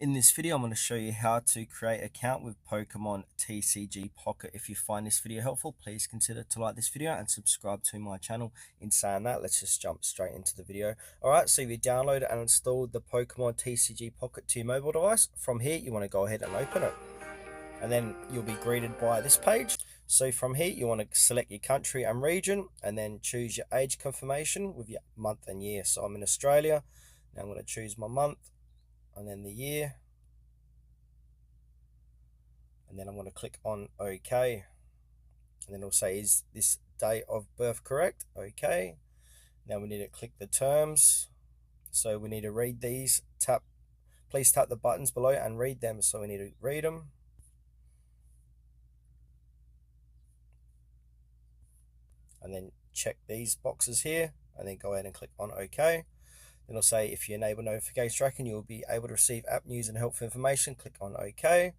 In this video, I'm going to show you how to create an account with Pokemon TCG Pocket. If you find this video helpful, please consider to like this video and subscribe to my channel. In saying that, let's just jump straight into the video. Alright, so if you download and installed the Pokemon TCG Pocket to your mobile device, from here you want to go ahead and open it. And then you'll be greeted by this page. So from here, you want to select your country and region and then choose your age confirmation with your month and year. So I'm in Australia. Now I'm going to choose my month and then the year, and then I'm going to click on OK, and then it'll say, is this date of birth correct? OK. Now we need to click the terms, so we need to read these. Please tap the buttons below and read them. So we need to read them, and then check these boxes here, and then go ahead and click on OK. Then it'll say, if you enable notification tracking, you'll be able to receive app news and helpful information. Click on OK.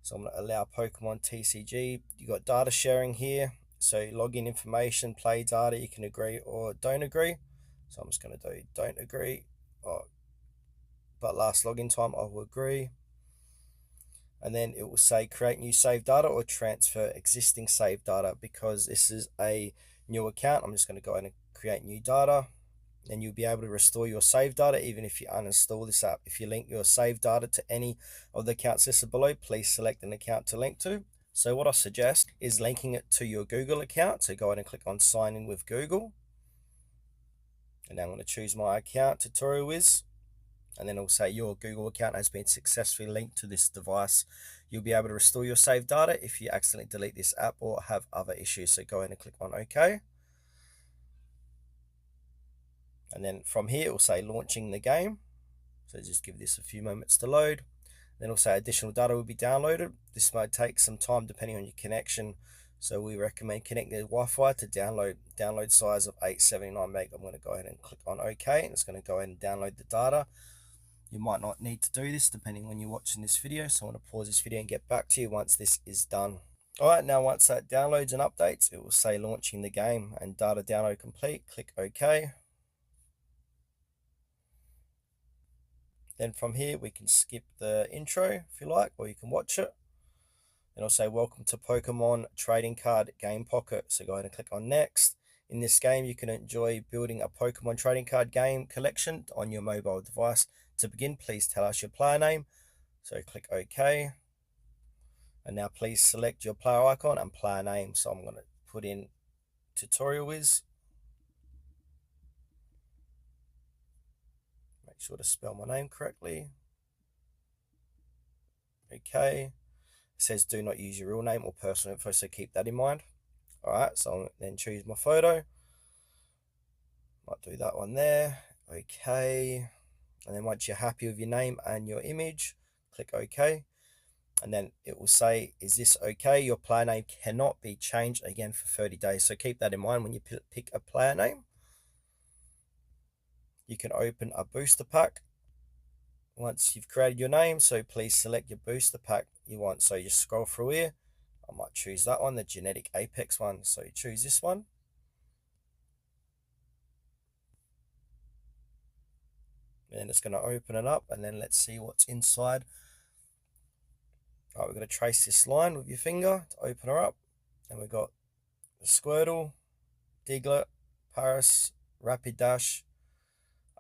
So I'm going to allow Pokemon TCG. You got data sharing here. So login information, play data, you can agree or don't agree. So I'm just going to do don't agree. But last login time, I will agree. And then it will say create new save data or transfer existing save data. Because this is a new account, I'm just going to go ahead and create new data. And you'll be able to restore your save data even if you uninstall this app. If you link your save data to any of the accounts listed below, please select an account to link to. So what I suggest is linking it to your Google account. So go ahead and click on sign in with Google. And now I'm going to choose my account, Tutorial Wiz. And then it'll say your Google account has been successfully linked to this device. You'll be able to restore your save data if you accidentally delete this app or have other issues. So go ahead and click on OK. And then from here, it will say launching the game. So just give this a few moments to load. Then it'll say additional data will be downloaded. This might take some time depending on your connection. So we recommend connecting the Wi-Fi to download size of 879 meg. I'm going to go ahead and click on OK, and it's going to go ahead and download the data. You might not need to do this depending on when you're watching this video. So I want to pause this video and get back to you once this is done. Alright, now once that downloads and updates, it will say launching the game and data download complete. Click OK. Then from here, we can skip the intro if you like, or you can watch it. Then I'll say, welcome to Pokemon Trading Card Game Pocket. So go ahead and click on next. In this game, you can enjoy building a Pokemon trading card game collection on your mobile device. To begin, please tell us your player name. So click OK. And now please select your player icon and player name. So I'm going to put in Tutorial Wiz. Make sure to spell my name correctly. Okay. It says do not use your real name or personal info, so keep that in mind. Alright, so I'll then choose my photo. Might do that one there. Okay. And then once you're happy with your name and your image, click OK. And then it will say, is this okay? Your player name cannot be changed again for 30 days. So keep that in mind when you pick a player name. You can open a booster pack once you've created your name. So please select your booster pack you want. So you scroll through here. I might choose that one, the Genetic Apex one. So you choose this one. And then it's going to open it up, and then let's see what's inside. All right, we're going to trace this line with your finger to open her up. And we've got the Squirtle, Diglett, Paris, Rapidash,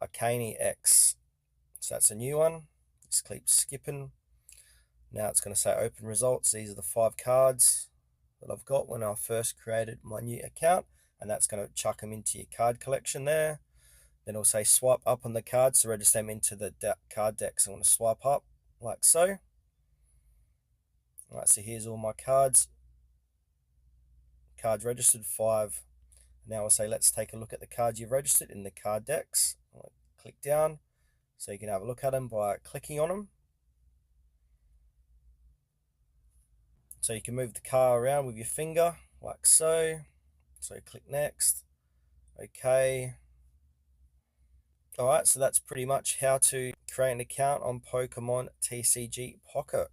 Arcanine X. So that's a new one. Just keep skipping. Now it's going to say open results. These are the 5 cards that I've got when I first created my new account. And that's going to chuck them into your card collection there. Then it'll say swipe up on the cards to register them into the card deck. So I'm going to swipe up like so. Alright, so here's all my cards. Cards registered 5. Now I'll say let's take a look at the cards you've registered in the card decks. I'll click down so you can have a look at them by clicking on them. So you can move the card around with your finger like so. So click next. Okay. Alright, so that's pretty much how to create an account on Pokemon TCG Pocket.